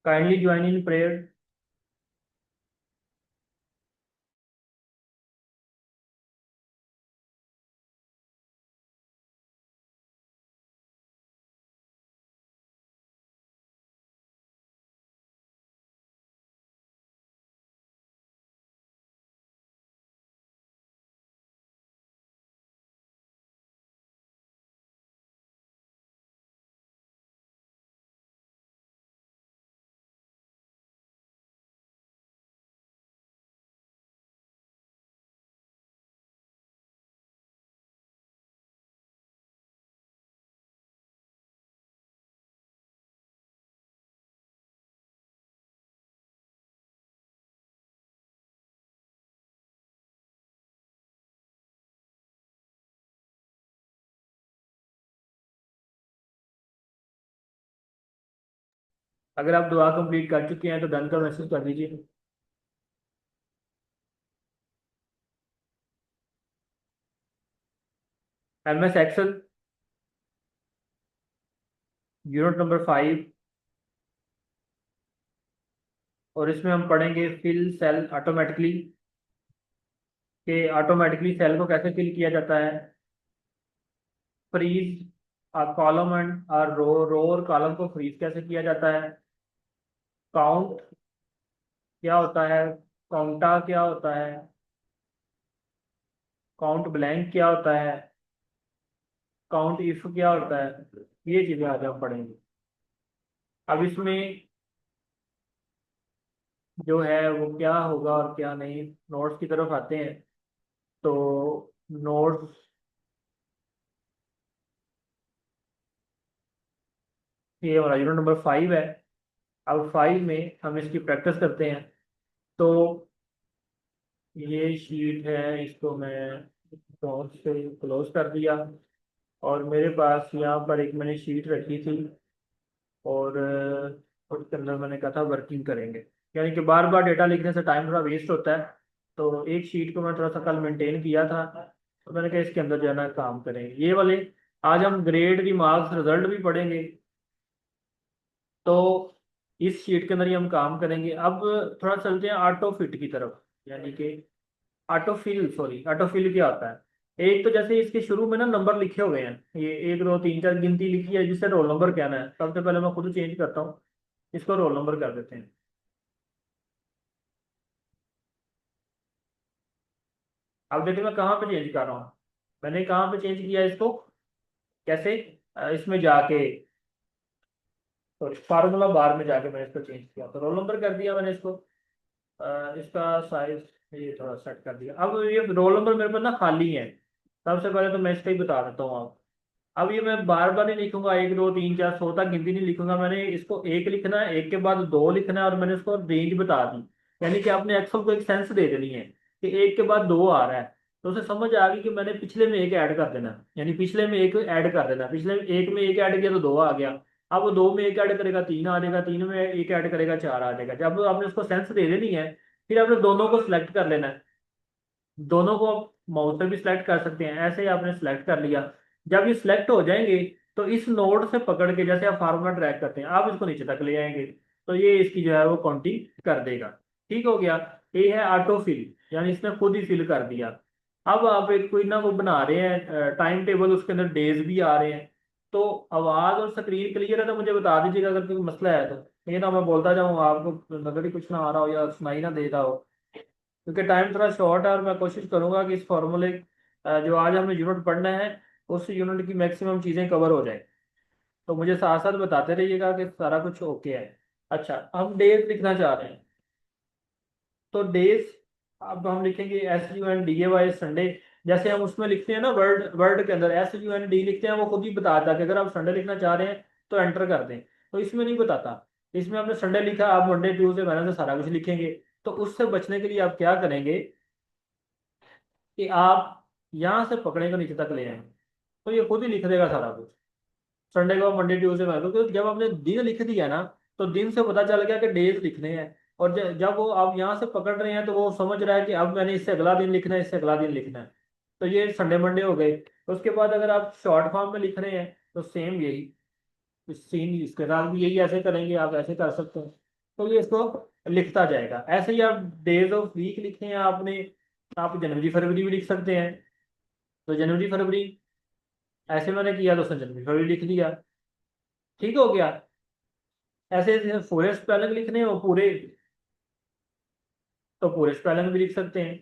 Kindly join in prayer. अगर आप दुआ कंप्लीट कर चुके हैं तो डन का मैसेज कर दीजिए। MS एक्सेल यूनिट नंबर 5, और इसमें हम पढ़ेंगे फिल सेल ऑटोमेटिकली, कि ऑटोमेटिकली सेल को कैसे फिल किया जाता है। फ्रीज कॉलम एंड रो, रो और कॉलम को फ्रीज कैसे किया जाता है। काउंट क्या होता है, काउंटा क्या होता है, काउंट ब्लैंक क्या होता है, काउंट इफ क्या होता है। ये चीजें आज हम पढ़ेंगे। अब इसमें जो है वो क्या होगा और क्या नहीं, नोट्स की तरफ आते हैं। तो नोट्स, ये हमारा यूनिट नंबर 5 है। अब 5 में हम इसकी प्रैक्टिस करते हैं। तो ये शीट है, इसको मैं नोट से क्लोज कर दिया, और मेरे पास यहाँ पर एक मैंने शीट रखी थी, और उसके अंदर मैंने कहा था वर्किंग करेंगे, यानी कि बार बार डेटा लिखने से टाइम थोड़ा वेस्ट होता है। तो एक शीट को मैं थोड़ा सा कल मेंटेन किया था, तो मैंने कहा इसके अंदर जो है ना काम करेंगे ये वाले। आज हम ग्रेड, रिमार्क्स, रिजल्ट भी पढ़ेंगे। तो इस शीट के अंदर ही हम काम करेंगे। अब थोड़ा चलते हैं ऑटो फिट की तरफ, यानी कि ऑटोफिल, सॉरी ऑटोफिल क्या होता है। एक तो जैसे इसके शुरू में ना नंबर लिखे हुए हैं, ये 1 2 3 4 गिनती लिखी है, जिससे रोल नंबर कहना है। सबसे पहले मैं खुद चेंज करता हूँ, इसको रोल नंबर कर देते हैं। अब देखिए मैं कहाँ पे चेंज कर रहा हूँ। मैंने कहाँ पे चेंज किया इसको, कैसे, इसमें जाके, सॉरी फार्मूला बार में जाके मैंने इसको चेंज किया, तो रोल नंबर कर दिया मैंने इसको। इसका साइज ये थोड़ा सेट कर दिया। अब ये रोल नंबर मेरे पास ना खाली है। सबसे पहले तो मैं इसका ही बता देता हूँ आप। अब ये मैं बार बार नहीं लिखूंगा, 1 2 3 4 100 तक गिनती नहीं लिखूंगा। मैंने इसको एक लिखना है, एक के बाद दो लिखना है, और मैंने इसको रेंज बता दी। यानी कि आपने एक्सेल को एक सेंस दे देनी है कि एक के बाद दो आ रहा है, तो उसे समझ आ गई कि मैंने पिछले में एक ऐड कर देना है, यानी पिछले में एक ऐड कर देना है। पिछले में एक में एक ऐड किया तो दो आ गया। अब वो दो में एक ऐड करेगा तीन आ जाएगा, तीन में एक ऐड करेगा चार आ जाएगा। जब आपने उसको सेंस दे देनी है, फिर आपने दोनों को सिलेक्ट कर लेना है। दोनों को आप माउस से भी सिलेक्ट कर सकते हैं, ऐसे ही आपने सिलेक्ट कर लिया। जब ये सिलेक्ट हो जाएंगे, तो इस नोड से पकड़ के, जैसे आप फार्मूला ट्रैक करते हैं, आप इसको नीचे तक ले आएंगे, तो ये इसकी जो है वो काउंटिंग कर देगा। ठीक हो गया। ये है ऑटो फिल, यानी इसने खुद ही फिल कर दिया। अब आप एक कोई ना वो बना रहे हैं टाइम टेबल, उसके अंदर डेज भी आ रहे हैं। तो आवाज और स्क्रीन क्लियर है तो मुझे बता दीजिएगा अगर कोई मसला है तो, ये ना मैं बोलता जाऊँ आपको नजर ही कुछ ना आ रहा हो या सुनाई ना दे रहा हो। क्योंकि टाइम थोड़ा शॉर्ट है, और मैं कोशिश करूंगा कि इस फॉर्मूले जो आज हमने यूनिट पढ़ना है, उस यूनिट की मैक्सिमम चीज़ें कवर हो जाए। तो मुझे साथ साथ बताते रहिएगा कि सारा कुछ ओके है। अच्छा, हम डेज लिखना चाह रहे हैं। तो डेज, अब हम लिखेंगे SUNDAY, संडे। जैसे हम उसमें लिखते हैं ना, वर्ड वर्ड के अंदर SUND लिखते हैं, वो खुद ही बताता है कि अगर आप संडे लिखना चाह रहे हैं तो एंटर कर दें। तो इसमें नहीं बताता। इसमें आपने संडे लिखा, आप मंडे ट्यूसडे वेडनेसडे सारा कुछ लिखेंगे। तो उससे बचने के लिए आप क्या करेंगे कि आप यहाँ से पकड़े को नीचे तक ले आएंगे, तो ये खुद ही लिख देगा सारा कुछ। संडे को मंडे ट्यूसडे वेडनेसडे, क्योंकि जब आपने दिन लिख दिया ना, तो दिन से पता चल गया कि डेज लिखने हैं। और जब वो आप यहाँ से पकड़ रहे हैं, तो वो समझ रहा है कि अब मैंने इससे अगला दिन लिखना है, इससे अगला दिन लिखना है। तो ये संडे मंडे हो गए। उसके बाद अगर आप शॉर्ट फॉर्म में लिख रहे हैं, तो सेम यही, इस सीन इसके साथ भी यही ऐसे करेंगे, आप ऐसे कर सकते हैं। तो ये इसको लिखता जाएगा। ऐसे ही आप डेज ऑफ वीक लिखे हैं आपने, आप जनवरी फरवरी भी लिख सकते हैं। तो जनवरी फरवरी ऐसे मैंने किया तो उसने जनवरी फरवरी लिख दिया, ठीक हो गया। ऐसे पूरे स्पेलिंग लिखने हो पूरे, तो पूरे स्पेलिंग भी लिख सकते हैं।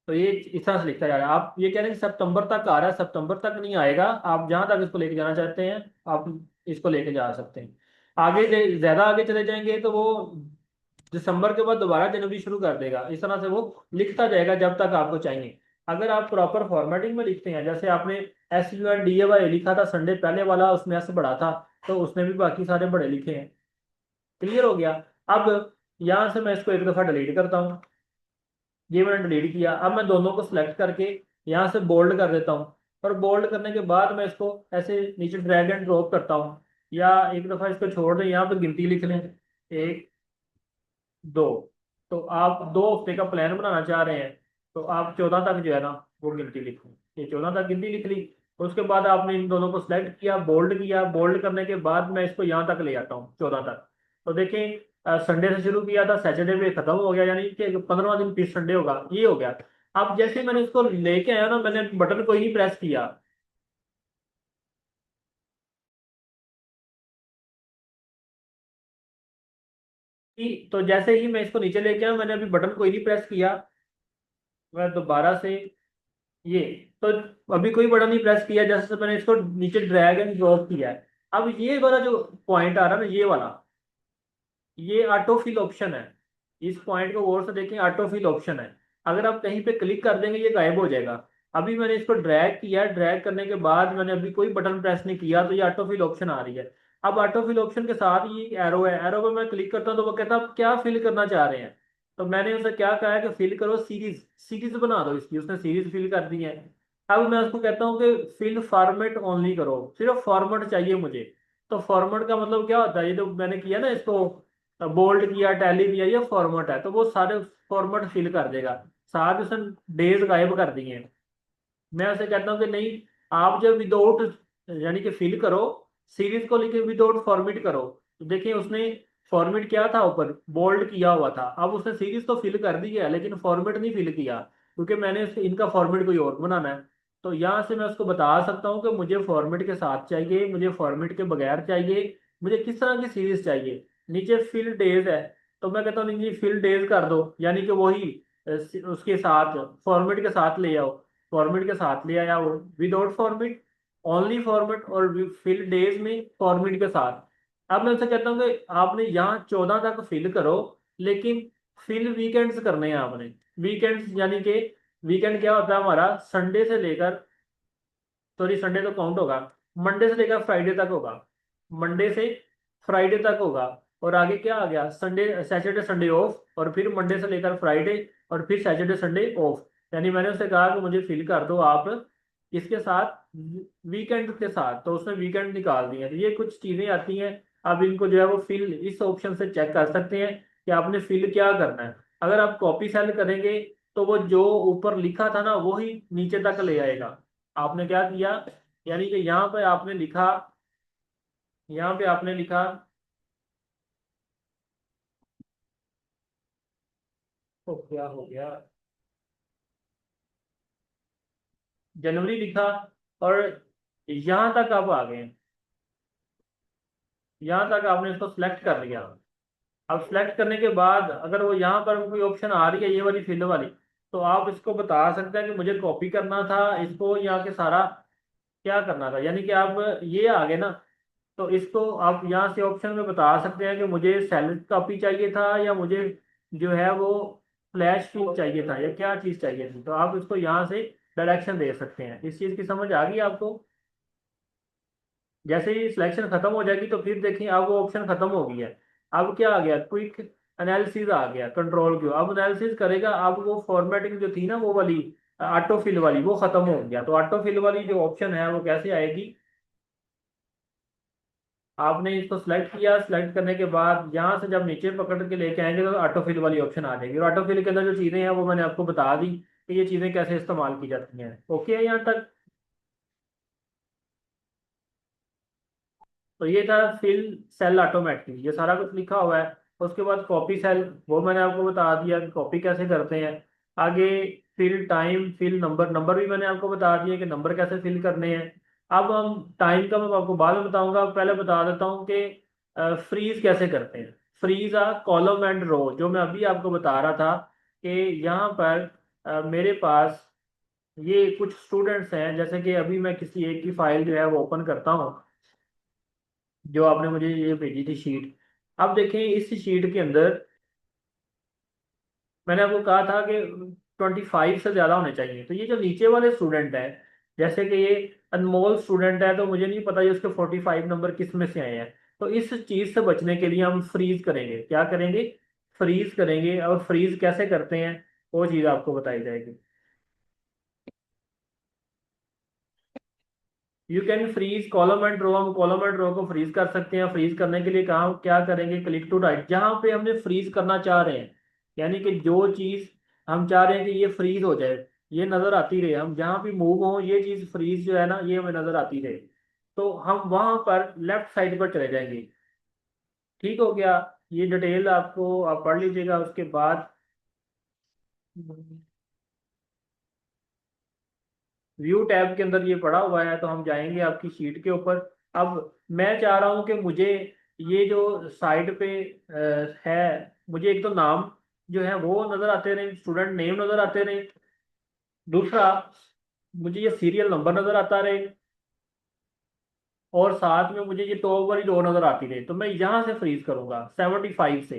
तो ये इस तरह से लिखता जा रहा है। आप ये कह रहे हैं कि सितंबर तक आ रहा है, सितंबर तक नहीं आएगा, आप जहां तक इसको लेके जाना चाहते हैं आप इसको लेके जा सकते हैं। आगे ज्यादा आगे चले जाएंगे तो वो दिसंबर के बाद दोबारा जनवरी शुरू कर देगा। इस तरह से वो लिखता जाएगा जब तक आपको चाहिए। अगर आप प्रॉपर फॉर्मेटिंग में लिखते हैं, जैसे आपने SUNDAY लिखा था संडे पहले वाला, उसमें ऐसे बढ़ा था, तो उसने भी बाकी सारे बड़े लिखे हैं। क्लियर हो गया। अब यहां से मैं इसको एक दफा डिलीट करता हूँ। ये मैंने डिलीट किया। अब मैं दोनों को सिलेक्ट करके यहाँ से बोल्ड कर देता हूँ, और बोल्ड करने के बाद मैं इसको ऐसे नीचे ड्रैग एंड ड्रॉप करता हूँ, या एक दफा इसको छोड़ दें, यहाँ पे गिनती लिख लें, 1 2। तो आप 2 हफ्ते का प्लान बनाना चाह रहे हैं, तो आप 14 तक जो है ना वो गिनती लिख लें। ये 14 तक गिनती लिख ली। उसके बाद आपने इन दोनों को सिलेक्ट किया, बोल्ड किया, बोल्ड करने के बाद मैं इसको यहाँ तक ले आता हूँ 14 तक। तो देखें, संडे से शुरू किया था, सैटरडे पे खत्म हो गया, यानी कि 15वां दिन फिर संडे होगा, ये हो गया। अब जैसे मैंने इसको लेके आया ना, मैंने बटन को ही नहीं प्रेस किया तो जैसे ही मैं इसको नीचे लेके आया, मैंने अभी बटन को ही नहीं प्रेस किया, मैं दोबारा से ये, तो अभी कोई बटन नहीं प्रेस किया, जैसे से मैंने इसको नीचे ड्रैग एंड ड्रॉप किया है। अब ये वाला जो पॉइंट आ रहा है ना, ये वाला, ये ऑटो फिल ऑप्शन है। इस पॉइंट को गौर से देखें, ऑटो फिल ऑप्शन है। अगर आप कहीं पे क्लिक कर देंगे ये गायब हो जाएगा। अभी मैंने इसको ड्रैग किया, ड्रैग करने के बाद मैंने अभी कोई बटन प्रेस नहीं किया, तो ये ऑटो फिल ऑप्शन आ रही है। अब ऑटो फिल ऑप्शन के साथ ये एरो है, एरो पे मैं क्लिक करता हूँ तो वो कहता है आप क्या फिल करना चाह रहे हैं। तो मैंने उसे क्या कहा है कि फिल करो सीरीज, सीरीज बना दो इसकी, उसने सीरीज फिल कर दी है। अब मैं उसको कहता हूँ कि फिल फॉर्मेट ओनली करो, सिर्फ फॉर्मेट चाहिए मुझे। तो फॉर्मेट का मतलब क्या होता है, ये तो मैंने किया ना इसको, बोल्ड किया, टैली किया, ये फॉर्मेट है, तो वो सारे फॉर्मेट फिल कर देगा। साथ ही उसने डेज गायब कर दिए हैं। मैं उसे कहता हूँ कि नहीं, आप जब विदाउट, यानी कि फिल करो, सीरीज को लेके विदाउट फॉर्मेट करो। तो देखिए उसने फॉर्मेट क्या था, ऊपर बोल्ड किया हुआ था, अब उसने सीरीज तो फिल कर दी है लेकिन फॉर्मेट नहीं फिल किया, क्योंकि मैंने इनका फॉर्मेट कोई और बनाना है। तो यहाँ से मैं उसको बता सकता हूँ कि मुझे फॉर्मेट के साथ चाहिए, मुझे फॉर्मेट के बगैर चाहिए, मुझे किस तरह की सीरीज चाहिए। नीचे फिल डेज है, तो मैं कहता हूँ नहीं जी फिल डेज कर दो, यानी कि वही उसके साथ फॉर्मेट के साथ ले आओ। फॉर्मेट के साथ ले आया वो, विदाउट फॉर्मेट, ओनली फॉर्मेट, और फिल डेज में फॉर्मेट के साथ। अब मैं उनसे कहता हूँ कि आपने यहाँ 14 तक फिल करो, लेकिन फिल वीकेंड्स करने हैं आपने। वीकेंड्स यानी कि वीकेंड क्या होता है हमारा, संडे से लेकर, सॉरी संडे तो काउंट होगा, मंडे से लेकर फ्राइडे तक होगा, मंडे से फ्राइडे तक होगा। और आगे क्या आ गया, संडे सैटरडे संडे ऑफ, और फिर मंडे से लेकर फ्राइडे, और फिर सैटरडे संडे ऑफ। यानी मैंने उससे कहा कि मुझे फिल कर दो आप इसके साथ, वीकेंड के साथ, तो उसने वीकेंड निकाल दिए। तो ये कुछ चीजें आती हैं। अब इनको जो है वो फिल इस ऑप्शन से चेक कर सकते हैं कि आपने फिल क्या करना है। अगर आप कॉपी सेल करेंगे तो वो जो ऊपर लिखा था ना वही नीचे तक ले आएगा। आपने क्या किया, यानी कि यहाँ पे आपने लिखा, यहाँ पे आपने लिखा, तो क्या हो गया, जनवरी लिखा, और यहाँ तक आप आ गए। यहाँ तक आपने इसको सिलेक्ट कर लिया। अब सिलेक्ट करने के बाद अगर वो यहाँ पर कोई ऑप्शन आ रही है ये वाली फिल वाली, तो आप इसको बता सकते हैं कि मुझे कॉपी करना था इसको, यहाँ के सारा क्या करना था, यानी कि आप ये आ गए ना। तो इसको आप यहाँ से ऑप्शन में बता सकते हैं कि मुझे सैलरी कॉपी चाहिए था, या मुझे जो है वो फ्लैश शीट चाहिए था, या क्या चीज़ चाहिए थी। तो आप इसको यहाँ से डायरेक्शन दे सकते हैं। इस चीज़ की समझ आ गई आपको। जैसे ही सिलेक्शन खत्म हो जाएगी तो फिर देखिए अब वो ऑप्शन खत्म हो गई है। अब क्या आ गया, क्विक एनालिसिस आ गया, कंट्रोल क्यू अब एनालिसिस करेगा। अब वो फॉर्मेटिंग जो थी ना वो वाली ऑटो फिल वाली, वो खत्म हो गया। तो ऑटो फिल वाली जो ऑप्शन है वो कैसे आएगी, आपने इसको सिलेक्ट किया, सिलेक्ट करने के बाद यहाँ से जब नीचे पकड़ के लेके आएंगे तो ऑटो फिल वाली ऑप्शन आ जाएगी। और ऑटो फिल के अंदर जो चीज़ें हैं वो मैंने आपको बता दी कि ये चीज़ें कैसे इस्तेमाल की जाती हैं। ओके है यहाँ तक। तो ये था फिल सेल ऑटोमेटिकली, ये सारा कुछ लिखा हुआ है। उसके बाद कॉपी सेल, वो मैंने आपको बता दिया कि कॉपी कैसे करते हैं। आगे fill time, fill number, number भी मैंने आपको बता दिया कि नंबर कैसे फिल करने हैं। अब हम टाइम का मैं आपको बाद में बताऊंगा, पहले बता देता हूँ कि फ्रीज कैसे करते हैं। फ्रीज आ कॉलम एंड रो, जो मैं अभी आपको बता रहा था कि यहाँ पर मेरे पास ये कुछ स्टूडेंट्स हैं, जैसे कि अभी मैं किसी एक की फाइल जो है वो ओपन करता हूँ, जो आपने मुझे ये भेजी थी शीट। अब देखें इस शीट के अंदर मैंने आपको कहा था कि 25 से ज्यादा होने चाहिए। तो ये जो नीचे वाले स्टूडेंट हैं, जैसे कि ये अनमोल स्टूडेंट है, तो मुझे नहीं पता ये उसके 45 नंबर किस में से आए हैं। तो इस चीज से बचने के लिए हम फ्रीज करेंगे। क्या करेंगे? फ्रीज करेंगे। और फ्रीज कैसे करते हैं वो चीज आपको बताई जाएगी। You can freeze column and row, हम कॉलम एंड रो को फ्रीज कर सकते हैं। फ्रीज करने के लिए कहाँ क्या करेंगे? क्लिक टू राइट, जहां पे हमने फ्रीज करना चाह रहे हैं, यानी कि जो चीज हम चाह रहे हैं कि ये फ्रीज हो जाए, ये नजर आती रहे, हम जहां भी मूव हो ये चीज फ्रीज जो है ना ये हमें नजर आती रहे, तो हम वहां पर लेफ्ट साइड पर चले जाएंगे। ठीक हो गया? ये डिटेल आपको आप पढ़ लीजिएगा। उसके बाद व्यू टैब के अंदर ये पड़ा हुआ है, तो हम जाएंगे आपकी शीट के ऊपर। अब मैं चाह रहा हूं कि मुझे ये जो साइड पे है, मुझे एक तो नाम जो है वो नजर आते रहे, स्टूडेंट नेम नजर आते रहे। दूसरा, मुझे ये सीरियल नंबर नजर आता रहे। और साथ में मुझे ये टॉप वाली रो नजर आती रहे। तो मैं यहाँ से फ्रीज करूंगा 75 से।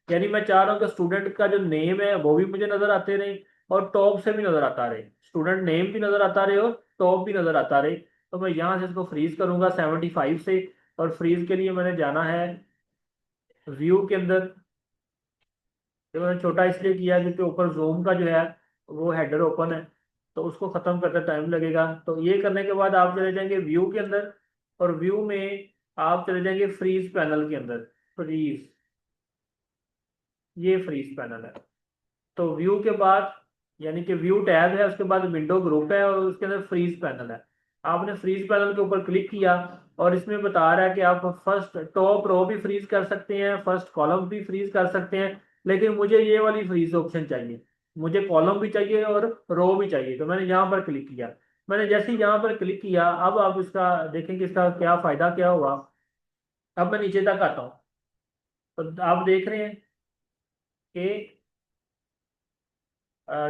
यानी मैं चाह रहा हूँ कि स्टूडेंट का जो नेम है वो भी मुझे नजर आते रहे, और टॉप से भी नजर आता रहे, स्टूडेंट नेम भी नजर आता रहे और टॉप भी नजर आता रहे। तो मैं यहाँ से इसको फ्रीज करूंगा 75 से। और फ्रीज के लिए मैंने जाना है व्यू के अंदर। तो मैंने छोटा इसलिए किया क्योंकि ऊपर जूम का जो है वो हेडर ओपन है, तो उसको खत्म करते टाइम लगेगा। तो ये करने के बाद आप चले जाएंगे व्यू के अंदर, और व्यू में आप चले जाएंगे फ्रीज पैनल के अंदर। फ्रीज, ये फ्रीज पैनल है। तो व्यू के बाद, यानी कि व्यू टैब है, उसके बाद विंडो ग्रुप है, और उसके अंदर फ्रीज पैनल है। आपने फ्रीज पैनल के ऊपर क्लिक किया, और इसमें बता रहा है कि आप फर्स्ट टॉप रो भी फ्रीज कर सकते हैं, फर्स्ट कॉलम भी फ्रीज कर सकते हैं, लेकिन मुझे ये वाली फ्रीज ऑप्शन चाहिए। मुझे कॉलम भी चाहिए और रो भी चाहिए। तो मैंने यहाँ पर क्लिक किया। मैंने जैसे ही यहाँ पर क्लिक किया, अब आप इसका देखेंगे इसका क्या फायदा क्या हुआ। अब मैं नीचे तक आता हूँ, तो आप देख रहे हैं कि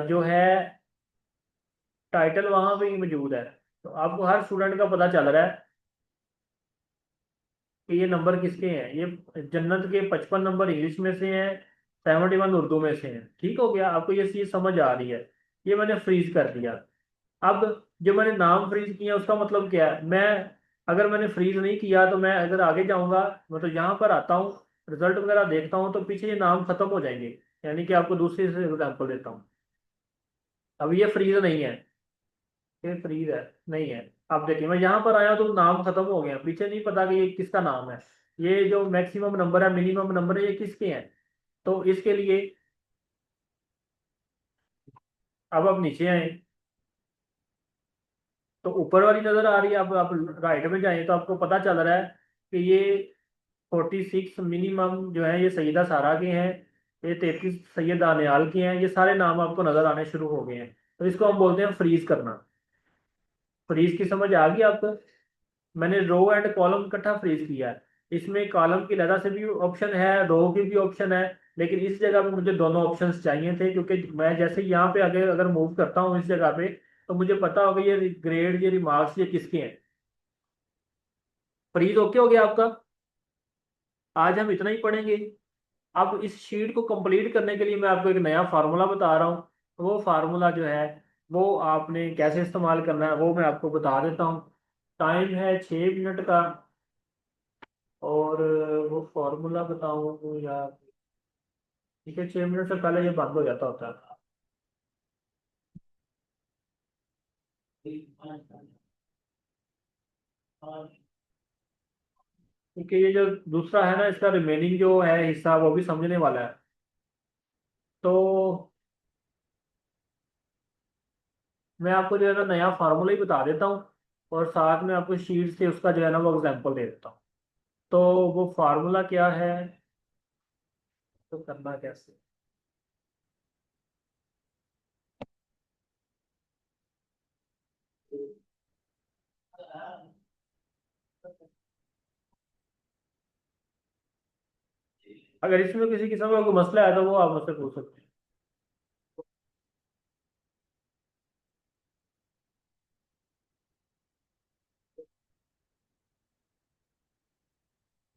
जो है टाइटल वहां पे ही मौजूद है। तो आपको हर स्टूडेंट का पता चल रहा है कि ये नंबर किसके हैं। ये जन्नत के 55 नंबर इंग्लिश में से हैं, 71 उर्दू में से हैं। ठीक हो गया? आपको ये चीज समझ आ रही है? ये मैंने फ्रीज कर दिया। अब जो मैंने नाम फ्रीज किया उसका मतलब क्या है? मैं अगर मैंने फ्रीज नहीं किया तो मैं अगर आगे जाऊंगा, मतलब यहाँ पर आता हूँ, रिजल्ट वगैरह देखता हूँ, तो पीछे ये नाम खत्म हो जाएंगे। यानी कि आपको दूसरी से एग्जाम्पल देता हूँ। अब ये फ्रीज नहीं है, ये फ्रीज है नहीं है। अब देखिए मैं यहाँ पर आया तो नाम खत्म हो गया, पीछे नहीं पता कि ये किसका नाम है। ये जो मैक्सिमम नंबर है, मिनिमम नंबर है, ये किसके हैं। तो इसके लिए अब आप नीचे आए, तो ऊपर वाली नजर आ रही है। अब आप राइट में जाए तो आपको पता चल रहा है कि ये 46 मिनिमम जो है ये सैयदा सारा के हैं, ये 33 सैयद दानियाल के हैं। ये सारे नाम आपको नजर आने शुरू हो गए हैं। तो इसको हम बोलते हैं फ्रीज करना। फ्रीज की समझ आ गई आपको? मैंने रो एंड कॉलम इकट्ठा फ्रीज किया है। इसमें कॉलम की अलग से भी ऑप्शन है, रो की भी ऑप्शन है, लेकिन इस जगह पे मुझे दोनों ऑप्शंस चाहिए थे, क्योंकि मैं जैसे ही यहाँ पे आगे अगर मूव करता हूँ इस जगह पे, तो मुझे पता होगा ये ग्रेड, ये रिमार्क्स, ये किसके हैं। फ्रीज ओके हो गया आपका? आज हम इतना ही पढ़ेंगे। अब इस शीट को कंप्लीट करने के लिए मैं आपको एक नया फार्मूला बता रहा हूँ। वो फार्मूला जो है वो आपने कैसे इस्तेमाल करना है वो मैं आपको बता देता हूँ। टाइम है 6 मिनट का, और वो फॉर्मूला बताऊँ या? ठीक है, 6 मिनट से पहले ये बंद हो जाता होता है, क्योंकि ये जो दूसरा है ना, इसका रिमेनिंग जो है हिस्सा वो भी समझने वाला है। तो मैं आपको जो है ना नया फार्मूला ही बता देता हूँ, और साथ में आपको शीट से उसका जो है ना वो एग्जाम्पल दे देता हूँ। तो वो फार्मूला क्या है, तो करना कैसे। अगर इसमें किसी किस्म का कोई मसला है तो वो आप मुझसे पूछ सकते हैं।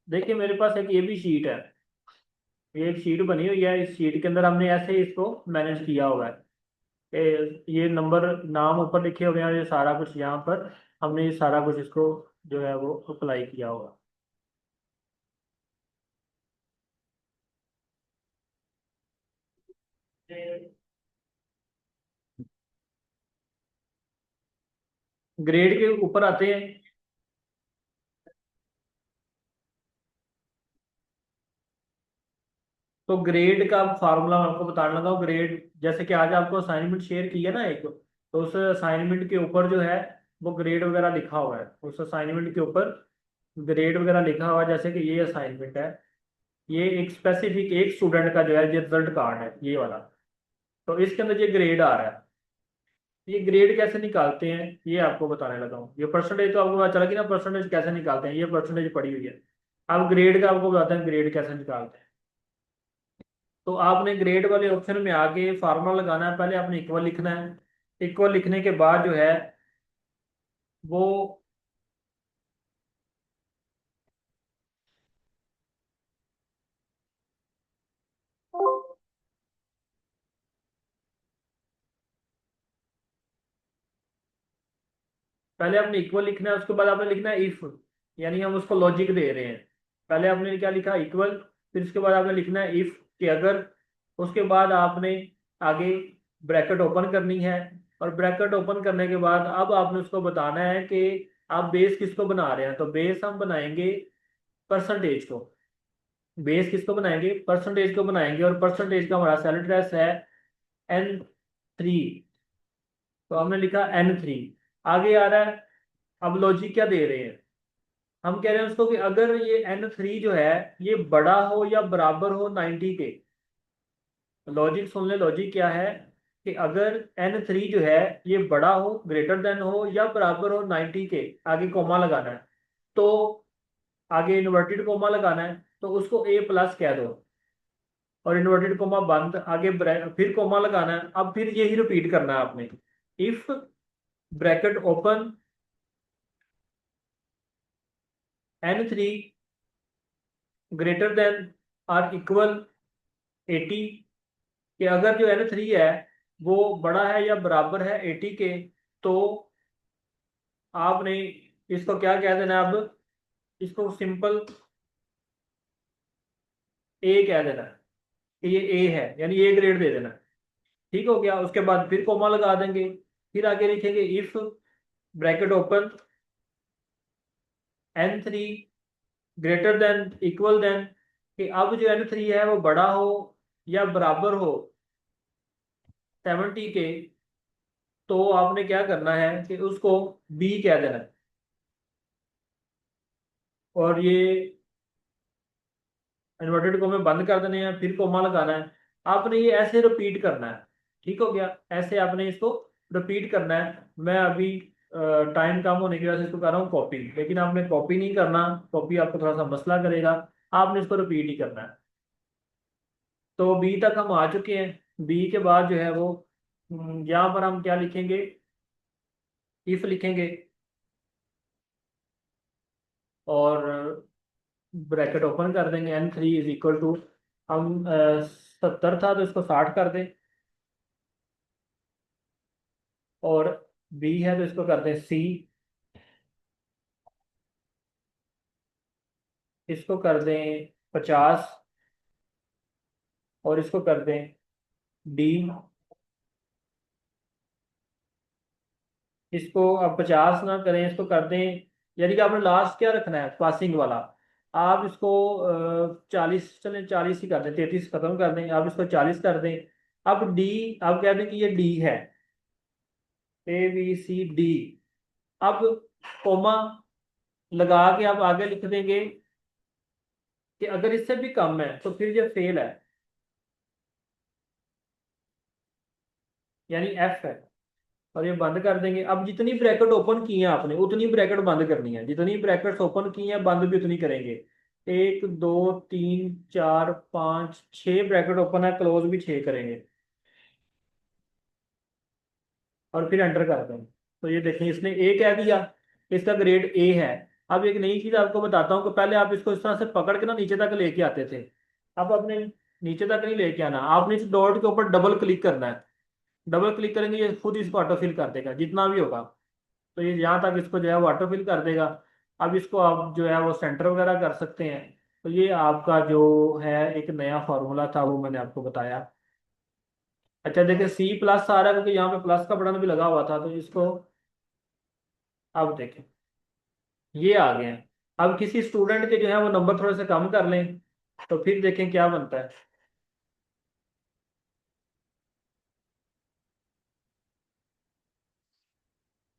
देखिए मेरे पास एक ये भी शीट है, ये एक शीट बनी हुई है, इस शीट के अंदर हमने ऐसे ही इसको मैनेज किया हुआ है कि ये नंबर नाम ऊपर लिखे हुए हैं और ये सारा कुछ यहाँ पर हमने ये सारा कुछ इसको जो है वो अप्लाई किया हुआ। ग्रेड के ऊपर आते हैं। तो ग्रेड का फार्मूला मैं आपको बताने लगा हूँ। ग्रेड जैसे कि आज आपको असाइनमेंट शेयर की है ना एक, तो उस असाइनमेंट के ऊपर जो है वो ग्रेड वगैरह लिखा हुआ है, उस असाइनमेंट के ऊपर ग्रेड वगैरह लिखा हुआ है। जैसे कि ये असाइनमेंट है, ये एक स्पेसिफिक एक स्टूडेंट का जो है ये रिजल्ट कार्ड है ये वाला, तो इसके अंदर ये ग्रेड आ रहा है। ये ग्रेड कैसे निकालते हैं ये आपको बताने लगा हूँ। ये परसेंटेज तो आपको पता चला कि ना परसेंटेज कैसे निकालते हैं, ये परसेंटेज पड़ी हुई है। अब ग्रेड का आपको बताते हैं ग्रेड कैसे निकालते हैं। तो आपने ग्रेड वाले ऑप्शन में आके फार्मूला लगाना है, पहले आपने इक्वल लिखना है। इक्वल लिखने के बाद जो है वो पहले आपने इक्वल लिखना है, उसके बाद आपने लिखना है इफ, यानी हम उसको लॉजिक दे रहे हैं। पहले आपने क्या लिखा इक्वल, फिर उसके बाद आपने लिखना है इफ कि अगर, उसके बाद आपने आगे ब्रैकेट ओपन करनी है। और ब्रैकेट ओपन करने के बाद अब आपने उसको बताना है कि आप बेस किसको बना रहे हैं। तो बेस हम बनाएंगे परसेंटेज को, बेस किसको बनाएंगे परसेंटेज को बनाएंगे, और परसेंटेज का हमारा सेल एड्रेस है N3। तो हमने लिखा N3, आगे आ रहा है। अब लॉजिक क्या दे रहे हैं, हम कह रहे हैं उसको कि अगर ये N3 जो है ये बड़ा हो या बराबर हो 90 के। लॉजिक सुन ले, लॉजिक क्या है कि अगर N3 जो है ये बड़ा हो, ग्रेटर देन हो या बराबर हो 90 के, आगे कोमा लगाना है। तो आगे इन्वर्टेड कोमा लगाना है, तो उसको A प्लस कह दो, और इन्वर्टेड कोमा बंद, आगे फिर कोमा लगाना है। अब फिर यही रिपीट करना है आपने, if bracket open N3 greater than or equal 80, कि अगर जो N3 है वो बड़ा है या बराबर है 80 के, तो आपने इसको क्या कह देना है, अब इसको सिंपल ए कह देना है कि ये ए है, यानी ए ग्रेड दे देना है। ठीक हो गया, उसके बाद फिर कोमा लगा देंगे, फिर आगे लिखेंगे if bracket open N3 greater than equal then, कि अब जो N3 है वो बड़ा हो या बराबर हो 70 के, तो आपने क्या करना है कि उसको बी कह देना है। और ये इन्वर्टेड कोमे बंद कर देने हैं, फिर कोमा लगाना है। आपने ये ऐसे रिपीट करना है। ठीक हो गया, ऐसे आपने इसको रिपीट करना है। मैं अभी टाइम कम होने की वजह से इसको कर रहा हूँ कॉपी, लेकिन आपने कॉपी नहीं करना, कॉपी आपको थोड़ा सा मसला करेगा। आपने इसको रिपीट ही करना है। तो बी तक हम आ चुके हैं। बी के बाद जो है वो यहाँ पर हम क्या लिखेंगे, इफ लिखेंगे, और ब्रैकेट ओपन कर देंगे N3 इज इक्वल टू, हम 70 था तो इसको 60 कर दें, और बी है तो इसको कर दें सी, इसको कर दें 50, और इसको कर दें डी। इसको अब 50 ना करें, इसको कर दें, यानी कि आपने लास्ट क्या रखना है पासिंग वाला। आप इसको 40, चलें 40 ही कर दें, 33 खत्म कर दें, आप इसको 40 कर दें। अब डी, आप कह दें कि ये डी है, ABCD। अब कोमा लगा के आप आगे लिख देंगे कि अगर इससे भी कम है तो फिर ये फेल है, यानी एफ है। और ये बंद कर देंगे। अब जितनी ब्रैकेट ओपन की है आपने उतनी ब्रैकेट बंद करनी है, जितनी ब्रैकेट्स ओपन की है बंद भी उतनी करेंगे। एक, दो, तीन, चार, पाँच, छह ब्रैकेट ओपन है, क्लोज भी छह करेंगे और फिर एंटर कर देंगे। तो ये देखें इसने ए कह दिया, इसका ग्रेड ए है। अब एक नई चीज आपको बताता हूँ कि पहले आप इसको इस तरह से पकड़ के ना नीचे तक लेके आते थे। अब आपने नीचे तक नहीं लेके आना, आपने इस डॉट के ऊपर डबल क्लिक करना है। डबल क्लिक करेंगे ये खुद इसको ऑटो फिल कर देगा जितना भी होगा। तो ये यहाँ तक इसको जो है वो ऑटो फिल कर देगा। अब इसको आप जो है वो सेंटर वगैरह कर सकते हैं। तो ये आपका जो है एक नया फार्मूला था वो मैंने आपको बताया। अच्छा देखिए सी प्लस आ रहा है क्योंकि यहाँ पे प्लस का बटन भी लगा हुआ था, तो इसको अब देखें ये आ गए हैं। अब किसी स्टूडेंट के जो है वो नंबर थोड़े से कम कर लें तो फिर देखें क्या बनता है।